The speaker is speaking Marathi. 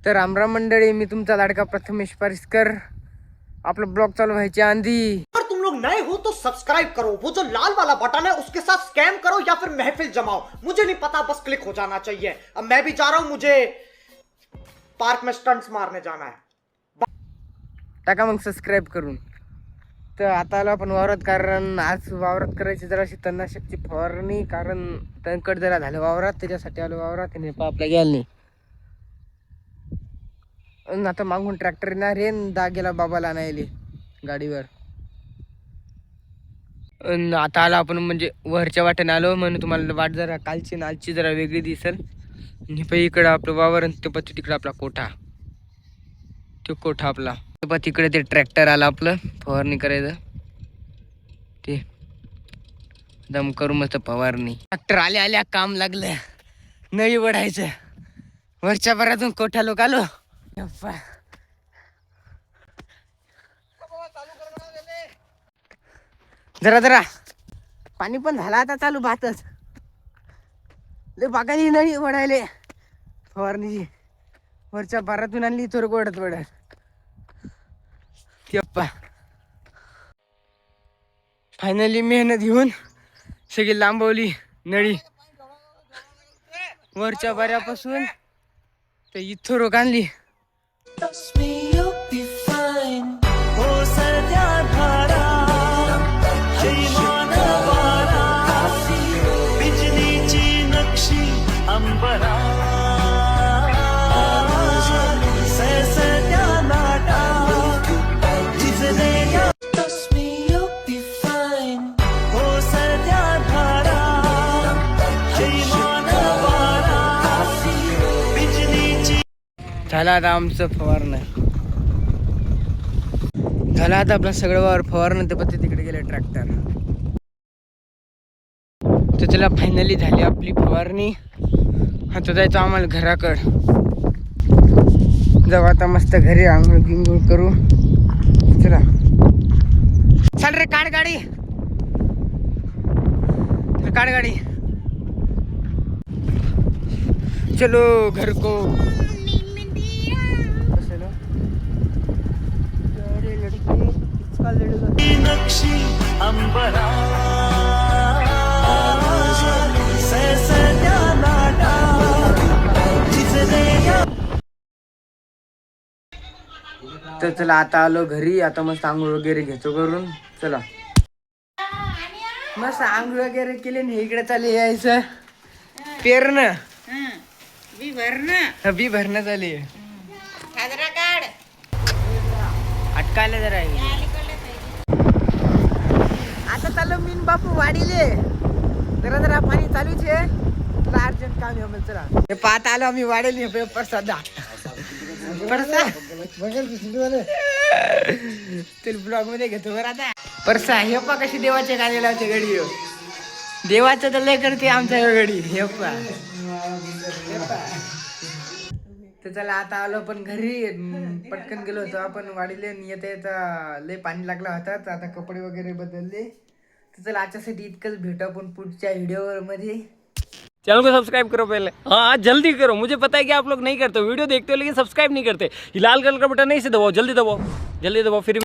तर रामराम मंडळी, मी तुमचा लाडका प्रथमेश परिस्कर. आपला ब्लॉग चालू व्हायची आंधी. अगर तुम लोग नए हो तो सब्सक्राइब करो, वो जो लाल वाला बटन है उसके साथ स्कैम करो या फिर महफिल जमाओ, मुझे नहीं पता, बस क्लिक हो जाना चाहिए. अब मैं भी जा रहा हूं, मुझे पार्क में स्टंट्स मारने जाना है. टाका मग सबस्क्राईब करून. तर आता आलो आपण वावरात, कारण आज वावरात करायची जराशी तणनाशकची फवारणी, कारण तणकट जरा झालं वावरात, त्याच्यासाठी आलो वावरात. आणि आपला गेला नाही. आता मागून ट्रॅक्टर येणार आहे, दा गेला बाबाला आणायले गाडीवर. आता आलो आपण, म्हणजे वरच्या वाटेने आलो, म्हणून तुम्हाला वाट जरा कालची नालची जरा वेगळी दिसेल. आणि पै इकडं आपलं वावर, आणि ते पत्ती तिकडं आपला कोठा, तो कोठा आपला. पण तिकडे ते ट्रॅक्टर आला आपलं फवारणी करायचं. ते दम करू मस्त फवारणी. ट्रॅक्टर आल्या काम लागलं, नळी वढायचं. वरच्या भरातून कोठा लोक आलो. जरा पाणी पण झाला आता चालू भातच. लय बागानी नळी वढायले फवारणीची. वरच्या भरातून आणली थोडं वडत फायनली मेहनत घेऊन सगळी लांबवली नळी. वरच्या बऱ्यापासून तर इथं रोग आणली. झाला आता आमचं फवारणं, झाला आता आपलं सगळं वावर फवारणं. ते पत्ते तिकडे गेले ट्रॅक्टर. तर त्याला फायनली झाली आपली फवारणी. आता जायचं आम्हाला घराकड. जाऊ आता मस्त घरी, आंघोळ गिंघोळ करू. चला चल रे, काढ गाडी, काढ गाडी. चलो घर को. तर चला आता आलो घरी. आता मस्त आंघोळ वगैरे घेतो करून. चला मस्त आंघोळ वगैरे केले, आणि इकडे चालले यायचं पेरणं. बी भरणं चालली. अटकायला जरा आता चाललो मीन बापू वाडीले. जरा पाणी चालूच आहे, अर्जंट काम आहे. चला हे पाहत आलो आम्ही वाढेल प्रसाद ते ब्लॉग मध्ये घेतो बरं. आता परसा हे पा कशी देवाच्या गाणी लावते गडी. देवाचं तर लय करते आमच्या गडी. हे पा तर चला आता आलो पण घरी. पटकन गेलो होतो आपण वाडीले. येता लय पाणी लागला होता. आता कपडे वगैरे बदलले. तर चला आजच्यासाठी इतकंच. भेटू आपण पुढच्या व्हिडिओ मध्ये. चैनल को सब्सक्राइब करो पहले, हाँ जल्दी करो. मुझे पता है कि आप लोग नहीं करते, वीडियो देखते हो लेकिन सब्सक्राइब नहीं करते. ये लाल कलर का बटन नहीं से दबाओ, जल्दी दबाओ, जल्दी दबाओ. फिर